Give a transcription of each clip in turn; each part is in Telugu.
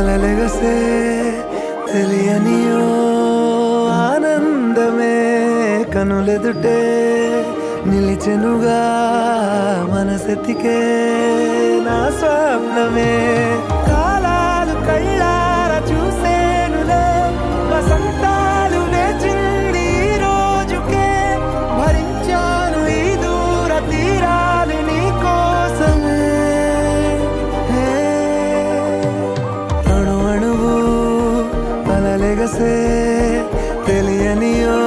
అలలెగసే తెలియనియో ఆనందమే కనులెదుటే నిలిచెనుగా మనసెతికే నా స్వప్నమే కాలాలు కళ్ళార చూసేనులే వసంతాలు వేచింది ఈ రోజుకే భరించాను ఈ దూర తీరాలు నీ కోసమే అణు అణువు అలలెగసే తెలియనియో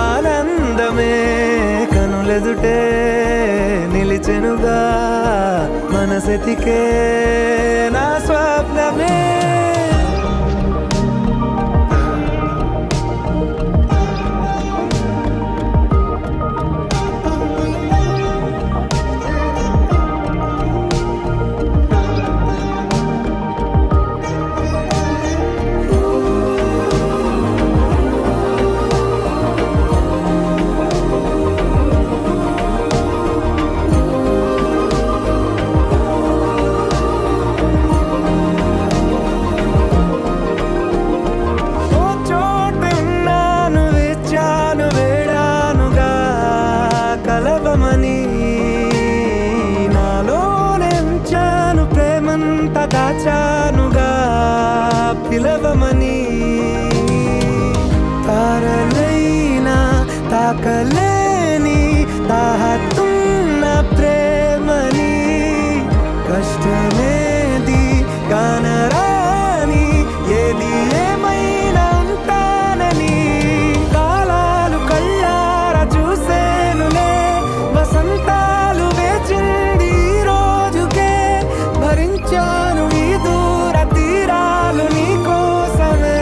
ఆనందమే కనులెదుటే నిలిచెనుగా మనసెతికే నా స్వప్నమే దాచానుగా పిలవమని తారలైనా తాకలేని తాహతున్న ప్రేమని కష్టమేది కానరాని ఏది ఏమైనా ఉంటానని కాలాలు కళ్ళార చూసేనులే వసంతాలు వేచింది ఈ రోజుకే భరించాను ఈ దూర తీరాలు నీ కోసమే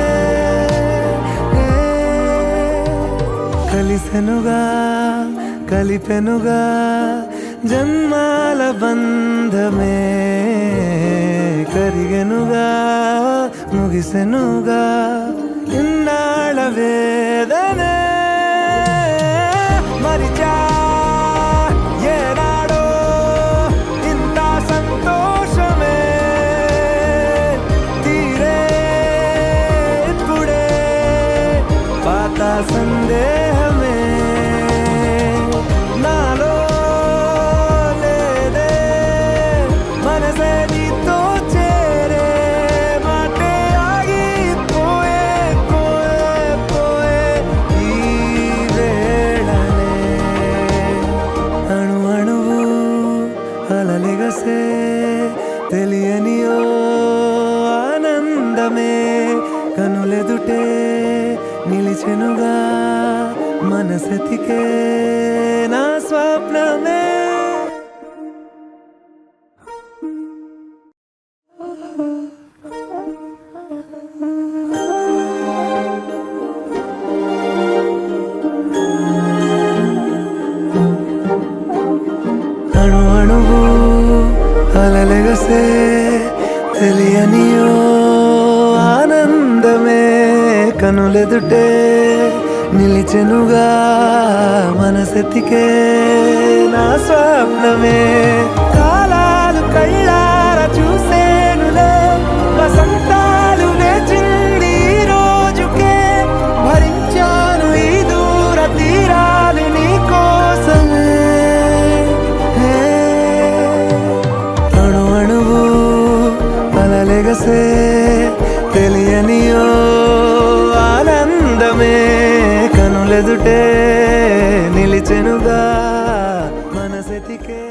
కలిసెనుగా కలిపెనుగా జన్మాల బంధమే కరిగెనుగా ముగిసెనుగా ఇన్నాళ్ళ వేదనే మరిచా ఏనాడో ఇంత సంతోషమే తీరే ఇప్పుడే పాత సందేహమే నాలో లేదే మనసే నీతో చేరే మాటే ఆగిపోయే పోయే పోయే ఈ వేళనే అణు అణువు అలలెగసే తెలియనియో ఆనందమే కనులెదుటే నిలిచెనుగా మనసెతికే నా స్వప్నమే అణు అణువు అలలెగసే తెలియనియో ఆనందమే కనులెదుటే నిలిచెనుగా మనసెతికే నా స్వప్నమే కాలాలు కళ్ళార చూసేనులే వసంతాలు వేచింది ఈ రోజుకే భరించాను ఈ దూర తీరాలు నీ కోసమే అణు అణువు అలలెగసే తెలియనియో ఆనందమే కనులెదుటే నిలిచెనుగా మనసెతికే